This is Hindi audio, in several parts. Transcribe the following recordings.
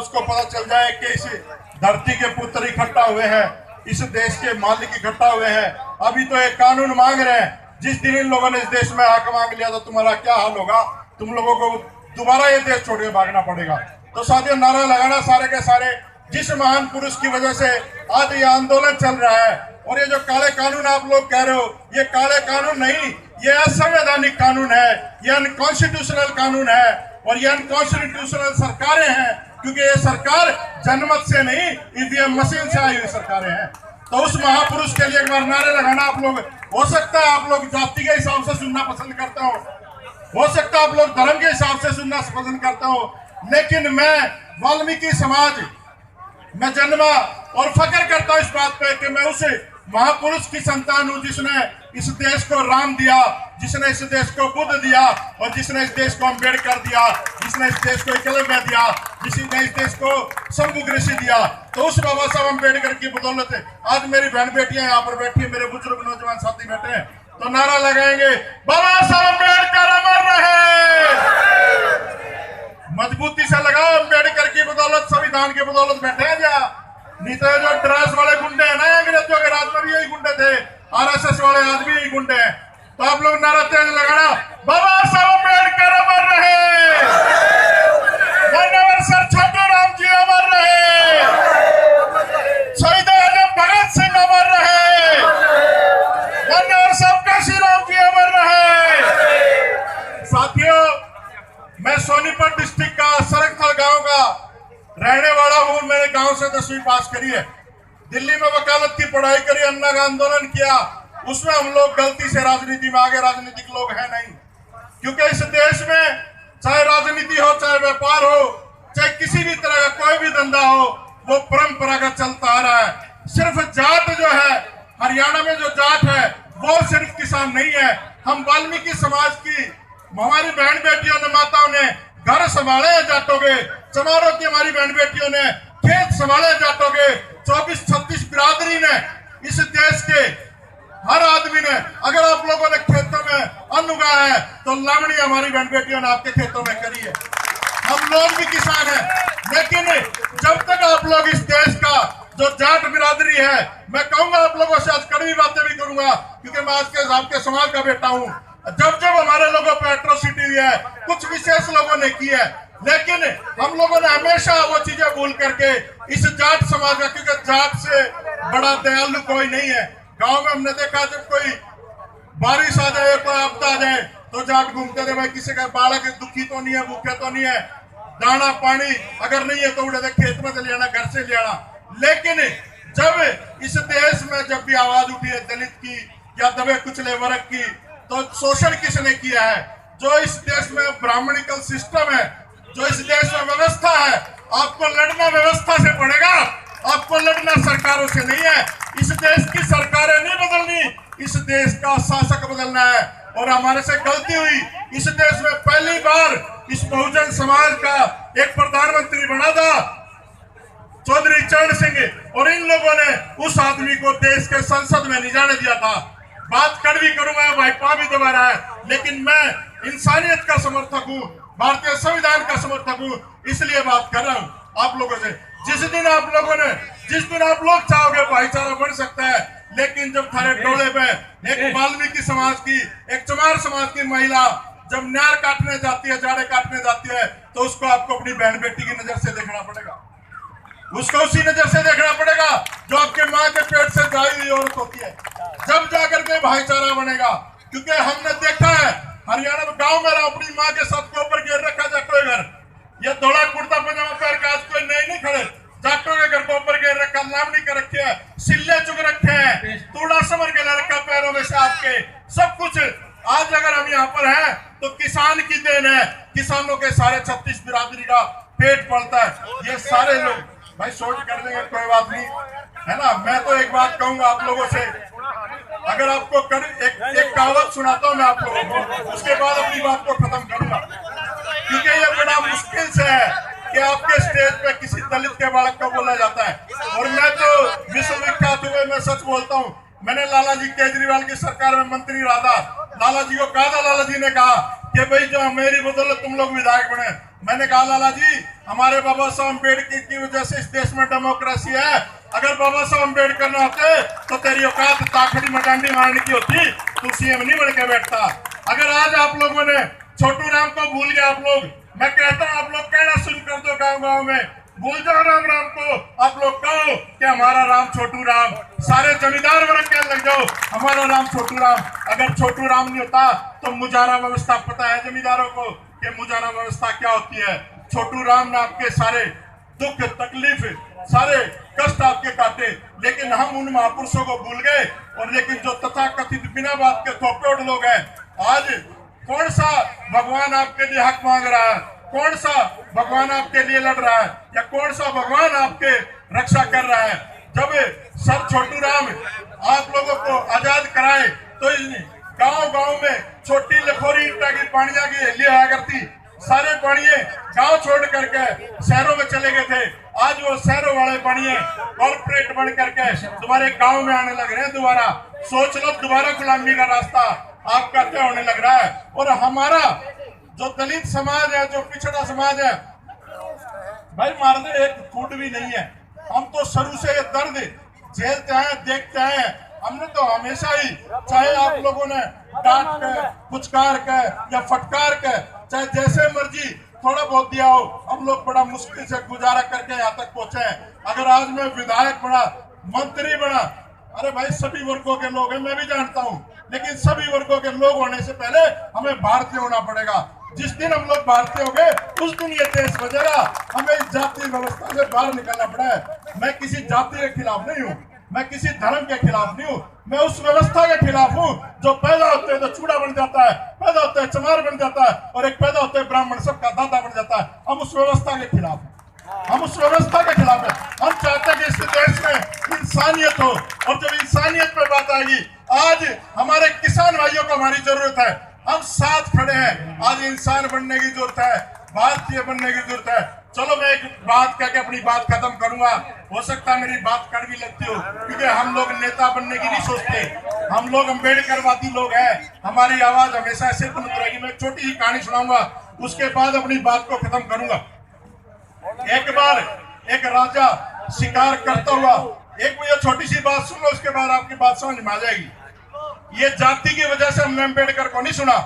उसको पता चल जाए कि इस धरती के पुत्र इकट्ठा हुए हैं, इस देश के मालिक इकट्ठा हुए हैं। अभी तो एक कानून मांग रहे हैं, जिस दिन इन लोगों ने इस देश में हक मांग लिया तो तुम्हारा क्या हाल होगा, तुम लोगों को दोबारा ये देश छोड़ के भागना पड़ेगा। तो साथियों, नारा लगाना सारे के सारे, जिस महान पुरुष की वजह से आज ये आंदोलन चल रहा है। और ये जो काले कानून आप लोग कह रहे हो, ये काले कानून नहीं, ये असंवैधानिक कानून है, ये अनकॉन्स्टिट्यूशनल कानून है और ये अनकॉन्स्टिट्यूशनल सरकारें हैं, क्योंकि ये सरकार जनमत से नहीं ईवीएम मशीन से आई हुई सरकारें हैं। तो उस महापुरुष के लिए एक बार नारे लगाना आप लोग, हो सकता है आप लोग जाति के हिसाब से सुनना पसंद करते हो सकता है आप लोग धर्म के हिसाब से सुनना पसंद करते हो, लेकिन मैं वाल्मीकि समाज मैं जन्मा और फख्र करता हूं इस बात पे कि मैं उस महापुरुष की संतान हूं जिसने इस देश को राम दिया, जिसने इस देश को बुद्ध दिया और जिसने इस देश को अम्बेडकर दिया, जिसने इस देश को एकलव्य दिया, जिसने इस देश को शंभू ऋषि दिया। तो उस बाबा साहब अम्बेडकर की बदौलत आज मेरी बहन बेटियां यहाँ पर बैठी है, मेरे बुजुर्ग नौजवान साथी बैठे हैं। तो नारा लगाएंगे, बाबा साहब अम्बेडकर अमर रहे। मजबूती से लगाओ, अम्बेडकर की बदौलत, संविधान की बदौलत बैठे हैं जा। नहीं तो जो ड्रेस वाले गुंडे हैं ना, अंग्रेजों के राज में भी यही गुंडे थे, आरएसएस वाले आज भी यही गुंडे हैं। तो आप लोग नारा तेज लगाना, बाबा साहब अम्बेडकर अमर रहे, माननीय सर छोटू राम जी अमर रहे, शहीद आजम भगत सिंह अमर रहे, माननीय साहब काशीराम जी अमर रहे। साथियों, मैं सोनीपत डिस्ट्रिक्ट का सरकथल गांव का रहने वाला हूं। मैंने गांव से 10वीं पास करी है, दिल्ली में वकालत की पढ़ाई करी, अन्ना का आंदोलन किया। उसमें हम लोग गलती से राजनीति में आगे, राजनीतिक लोग हैं नहीं, क्योंकि इस देश में चाहे राजनीति हो, चाहे व्यापार हो, चाहे किसी भी तरह का कोई भी धंधा हो, वो परंपरागत चलता आ रहा है। सिर्फ जाट जो है, हरियाणा में जो जाट है वो सिर्फ किसान नहीं है। हम वाल्मीकि समाज की हमारी बहन बेटियों ने, माताओं ने घर संभाले हैं जाटों के, चमारों की हमारी बहन बेटियों ने खेत संभाले जाटों के, 24-36 बिरादरी ने, इस देश के हर आदमी ने। अगर आप लोगों ने खेतों में अन्न उगाया है तो लावणी हमारी बहन बेटियों ने आपके खेतों में करी है। हम लोग भी किसान हैं, लेकिन जब तक आप लोग इस देश का जो जाट बिरादरी है, मैं कहूंगा आप लोगों से आज कड़वी बातें भी करूंगा, क्योंकि मैं आज के आपके समाज का बेटा हूं। जब जब हमारे लोगों पर एट्रोसिटी हुई है, कुछ विशेष लोगों ने की है, लेकिन हम लोगों ने हमेशा वो चीजें भूल करके इस जाट समाज का, क्योंकि जाट से बड़ा दयालु कोई नहीं है। गांव में हमने देखा, जब कोई बारिश आ जाए, कोई आपदा आ जाए, तो जाट घूमते थे, भाई किसी का बालक दुखी तो नहीं है, भूखे तो नहीं है, दाना पानी अगर नहीं है तो उड़े खेत में चले जाना, घर से ले आना। लेकिन जब इस देश में जब भी आवाज उठी है दलित की या दबे कुचले वर्ग की, तो शोषण किसने किया है? जो इस देश में ब्राह्मणिकल सिस्टम है, जो इस देश में व्यवस्था है, आपको लड़ना व्यवस्था से पड़ेगा, आपको लड़ना सरकारों से नहीं है। इस देश की सरकारें नहीं बदलनी, इस देश का शासक बदलना है। और हमारे से गलती हुई, इस देश में पहली बार इस बहुजन समाज का एक प्रधानमंत्री बना था चौधरी चरण सिंह, और इन लोगों ने उस आदमी को देश के संसद में नहीं जाने दिया था। बात कड़वी करूंगा, भाई पा भी दबा रहा है, लेकिन मैं इंसानियत का समर्थक हूँ, भारतीय संविधान का समर्थक हूँ, इसलिए बात कर रहा हूँ आप लोगों से। जिस दिन आप लोग चाहोगे भाईचारा बढ़ सकता है, लेकिन जब थारे टोले पे एक वाल्मीकि समाज की, एक चमार समाज की महिला जब न्यार काटने जाती है, जाड़े काटने जाती है, तो उसको आपको अपनी बहन बेटी की नजर से देखना पड़ेगा, उसको उसी नजर से देखना पड़ेगा जो आपके माँ के पेट से जाई हुई औरत होती है। जब जाकर के भाईचारा बनेगा, क्योंकि हमने देखा है हरियाणा में गांव में अपनी माँ के साथ के ऊपर घेर रखा जाटों के घर, ये धोला कुर्ता पजामा पहन के आज कोई नहीं खड़े, जाटों के घर को ऊपर घेर रखा, लावणी कर रखे है, सिल्ले चुग रखे हैं, तूड़ा समर के लड़का पैरों में से आपके सब कुछ। आज अगर हम यहाँ पर हैं तो किसान की देन है, किसानों के सारे 36 बिरादरी का पेट पलता है। ये सारे लोग भाई शॉर्ट कर देंगे, कोई बात नहीं है ना। मैं तो एक बात कहूंगा आप लोगों से, अगर आपको एक कहावत सुनाता हूं मैं आप लोगों को, उसके बाद अपनी बात को खत्म करूंगा, क्योंकि ये बड़ा मुश्किल से है कि आपके स्टेज पे किसी दलित के बालक को बोला जाता है। और मैं तो विश्वविख्यात हुए, मैं सच बोलता हूँ, मैंने लाला जी केजरीवाल की सरकार में मंत्री रहा था, लाला जी को कहा था, लाला जी ने कहा कि भाई जो मेरी बदौलत तुम लोग विधायक बने, मैंने कहा लाला जी हमारे बाबा साहब अम्बेडकर की वजह से इस देश में डेमोक्रेसी है। अगर बाबा साहब अम्बेडकर न होते तो तेरी औकात ताखड़ी में डांडी मारने की होती, तू सीएम नहीं बन के बैठता। अगर आज आप लोगों ने छोटू राम को भूल गए आप लोग, मैं कहता हूँ आप लोग कहना शुरू कर दो गाँव गाँव में, भूल जाओ राम राम को। आप लोग कहो कि हमारा राम छोटू राम, सारे जमींदार वर्ग कहने लग जाओ हमारा राम छोटू राम। अगर छोटू राम नहीं होता तो मुजारा व्यवस्था पता है जमींदारों को कि मुजारा व्यवस्था क्या होती है। छोटू राम ने आपके सारे दुख तकलीफ सारे कष्ट आपके काटे, लेकिन हम उन महापुरुषों को भूल गए। और लेकिन जो तथाकथित बिना बात के थोपेड़ लोग हैं, आज कौन सा भगवान आपके लिए हक मांग रहा है, कौन सा भगवान आपके लिए लड़ रहा है, या कौन सा भगवान आपके रक्षा कर रहा है। जब सर छोटू राम आप लोगों को आजाद कराए तो गांव गांव में छोटी लखोरी ईटा की पानिया की हेली आया करती, सारे पानिये गांव छोड़ करके शहरों में चले गए थे। आज वो शहरों वाले पानिये कॉर्पोरेट बन करके तुम्हारे गांव में आने लग रहे हैं दोबारा। सोच लो दोबारा गुलामी का रास्ता आपका तय होने लग रहा है। और हमारा जो दलित समाज है, जो पिछड़ा समाज है, भाई मारने एक फूट भी नहीं है। हम तो शुरू से ये दर्द झेलते हैं, देखते हैं। हमने तो हमेशा ही, चाहे आप लोगों ने डांट के, पुचकार के या फटकार के, चाहे जैसे मर्जी थोड़ा बहुत दिया हो, हम लोग बड़ा मुश्किल से गुजारा करके यहाँ तक पहुंचे हैं। अगर आज मैं विधायक बना, मंत्री बना, अरे भाई सभी वर्गों के लोग हैं, मैं भी जानता हूँ, लेकिन सभी वर्गों के लोग होने से पहले हमें भारतीय होना पड़ेगा। जिस दिन हम लोग भारतीय हो गए उस दिन ये देश बचेगा। हमें इस जाति व्यवस्था से बाहर निकलना पड़ा है। मैं किसी जाति के खिलाफ नहीं हूँ, मैं किसी धर्म के खिलाफ नहीं हूँ, मैं उस व्यवस्था के खिलाफ हूँ जो पैदा होते हैं तो चूड़ा बन जाता है, पैदा होते हैं चमार बन जाता है, और एक पैदा होते हैं ब्राह्मण सबका दादा बन जाता है। हम उस व्यवस्था के खिलाफ हैं, हम उस व्यवस्था के खिलाफ है। हम चाहते हैं कि इस देश में इंसानियत हो, और जब इंसानियत पे बात आएगी, आज हमारे किसान भाइयों को हमारी जरूरत है, हम साथ खड़े हैं। आज इंसान बनने की जरूरत है, भारतीय बनने की जरूरत है। चलो मैं एक बात कह के अपनी बात खत्म करूंगा। हो सकता है मेरी बात कड़वी लगती हो, क्योंकि हम लोग नेता बनने की नहीं सोचते, हम लोग अम्बेडकरवादी लोग हैं। हमारी आवाज हमेशा ऐसे बुलंद रहेगी। मैं छोटी ही कहानी सुनाऊंगा, उसके बाद अपनी बात को खत्म करूंगा। एक बार एक राजा शिकार करता हुआ, एक ये छोटी सी बात सुन लो, उसके बाद आपकी बात समझ में आ जाएगी। ये जाति की वजह से हमने अम्बेडकर को नहीं सुना,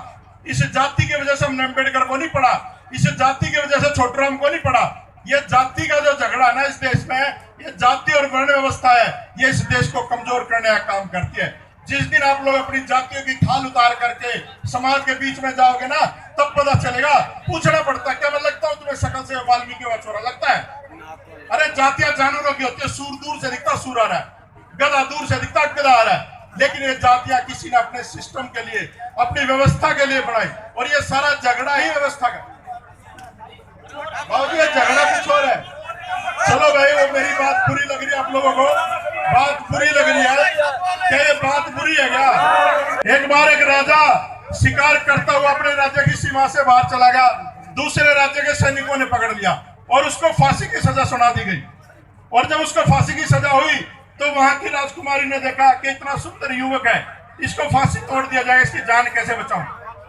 इस जाति की वजह से हमने अम्बेडकर को नहीं पढ़ा, इस जाति की वजह से छोटू राम को नहीं पढ़ा। ये जाति का जो झगड़ा है ना इस देश में, ये जाति और वर्ण व्यवस्था है, ये इस देश को कमजोर करने का काम करती है। जिस दिन आप लोग अपनी जातियों की खाल उतार करके समाज के बीच में जाओगे ना, तब पता चलेगा। पूछना पड़ता है, क्या मैं लगता हूँ तुम्हें शकल से वाल्मीकि का छोरा लगता है? अरे जातियां जानवरों की होती है, सूर दूर से दिखता सूर आ रहा है, गधा दूर से दिखता गधा आ रहा है, लेकिन ये जातियां किसी ने अपने सिस्टम के लिए, अपनी व्यवस्था के लिए बनाई, और ये सारा झगड़ा ही व्यवस्था का। ये झगड़ा कुछ और है। चलो भाई, वो मेरी बात बुरी लग रही है आप लोगों को, बात बुरी लग रही है, क्या ये बात बुरी है क्या? एक बार एक राजा शिकार करता हुआ अपने राज्य की सीमा से बाहर चला गया, दूसरे राज्य के सैनिकों ने पकड़ लिया और उसको फांसी की सजा सुना दी गई। और जब उसको फांसी की सजा हुई तो वहां की राजकुमारी ने देखा कि इतना सुंदर युवक है, इसको फांसी तोड़ दिया जाए, इसकी जान कैसे बचाऊं।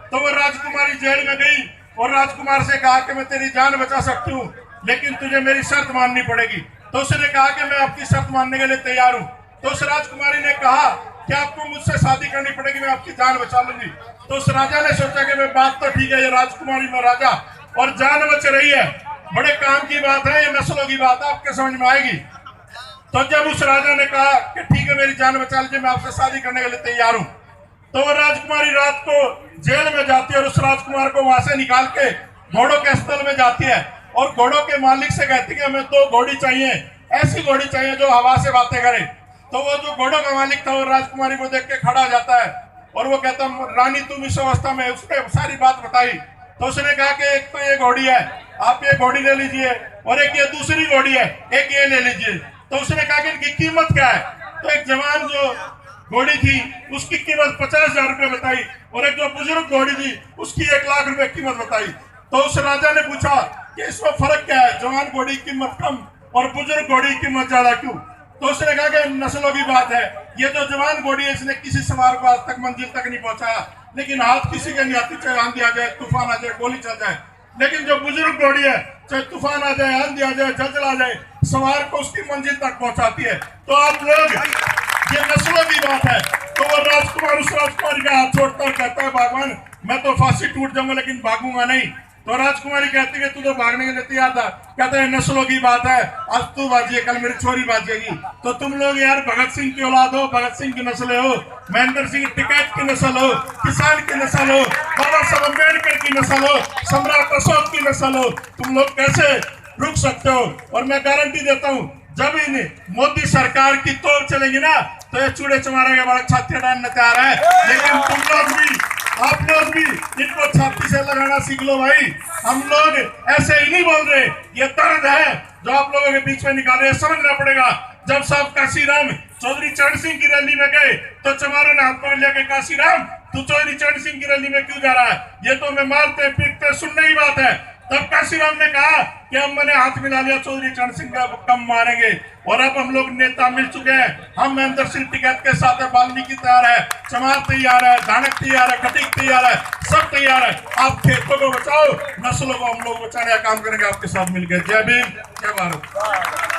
तो वो राजकुमारी जेल में गई और राजकुमार से कहा कि मैं तेरी जान बचा सकती हूँ, लेकिन तुझे मेरी शर्त माननी पड़ेगी। तो उसने कहा कि मैं आपकी शर्त मानने के लिए तैयार हूँ। तो उस राजकुमारी ने कहा कि आपको मुझसे शादी करनी पड़ेगी, मैं आपकी जान बचा लूंगी। तो उस राजा ने सोचा कि मैं बात तो ठीक है, ये राजकुमारी में राजा और जान बच रही है, बड़े काम की बात है, ये नस्लों की बात है, आपके समझ में आएगी। तो जब उस राजा ने कहा कि ठीक है मेरी जान बचा लीजिए, मैं आपसे शादी करने के लिए तैयार हूँ, तो वो राजकुमारी रात को जेल में जाती है और उस राजकुमार को वहां से निकाल के घोड़ों के स्थल में जाती है और घोड़ों के मालिक से कहती है हमें 2 घोड़ी चाहिए, ऐसी घोड़ी चाहिए जो हवा से बातें करे। तो वो जो घोड़ों का मालिक था वो राजकुमारी को देख के खड़ा जाता है और वो कहता रानी तुम इस अवस्था में, उसने सारी बात बताई। तो उसने कहा कि एक तो ये घोड़ी है, आप ये घोड़ी ले लीजिए, और एक ये दूसरी घोड़ी है, एक ये ले लीजिए। तो उसने कहा कि इनकी कीमत क्या है? तो एक जवान जो घोड़ी थी उसकी कीमत 50,000 रुपए बताई, और एक जो बुजुर्ग घोड़ी थी उसकी 1 लाख रुपए कीमत बताई। तो उस राजा ने पूछा कि इसमें फर्क क्या है, जवान घोड़ी की कीमत कम और बुजुर्ग घोड़ी की कीमत ज्यादा क्यों? तो उसने कहा कि नस्लों की बात है, ये जो जवान घोड़ी है इसने किसी सवार को आज तक मंजिल तक नहीं पहुंचाया, लेकिन हाथ किसी के नहीं आती, चाहे आंधी आ जाए, तूफान आ जाए, गोली चल जाए। लेकिन जो बुजुर्ग घोड़ी है, चाहे तूफान आ जाए, आंधी आ जाए, जलजला आ जाए, सवार को उसकी मंजिल तक पहुंचाती है। तो आप लोग, ये नस्लों की बात है। तो वो राजकुमार उस राजकुमारी का हाथ छोड़ता कहता है भगवान मैं तो फांसी टूट जाऊंगा लेकिन भागूंगा नहीं। तो राजकुमारी कहती है तू तो भागने के लिए तैयार था। कहते हैं नस्लों की बात है, आज तू बाजिए कल मेरी छोरी बाजेगी। तो तुम लोग यार भगत सिंह की औलाद हो, भगत सिंह की नस्ल हो, महेंद्र सिंह टिकैत की नस्ल हो, किसान की नस्ल हो, बाबा साहब अम्बेडकर की नस्ल हो, सम्राट अशोक की नस्ल हो। तुम लोग कैसे रुक सकते हो? और मैं गारंटी देता हूँ जब इन मोदी सरकार की तोड़ चलेगी ना तो ये चूड़े चमारे के बड़ा छाती डालने तैयार है। लेकिन तुम लोग भी, आप लोग भी इनको छाती से लगाना सीख लो भाई। हम लोग ऐसे ही नहीं बोल रहे, ये दर्द है जो आप लोगों के बीच में निकाल रहे, समझना पड़ेगा। जब साहब काशीराम चौधरी चरण सिंह की रैली में गए तो चमारों ने हाथ पकड़ लिया कि काशीराम तू चौधरी चरण सिंह की रैली में क्यों जा रहा है, ये तो मैं मारते पीटते सुनने की बात है। तब काशीराम ने कहा कि अब मैंने हाथ मिला लिया चौधरी चरण सिंह का कम मारेंगे। और अब हम लोग नेता मिल चुके हैं, हम महेंद्र सिंह टिकैत के साथ है, वाल्मीकि तैयार है, चमार तैयार है, धानक तैयार है, खटीक तैयार है, सब तैयार है। आप खेतों को बचाओ, नस्लों को हम लोग बचाने का काम करेंगे आपके साथ मिलकर। जय भीम, जय भारत।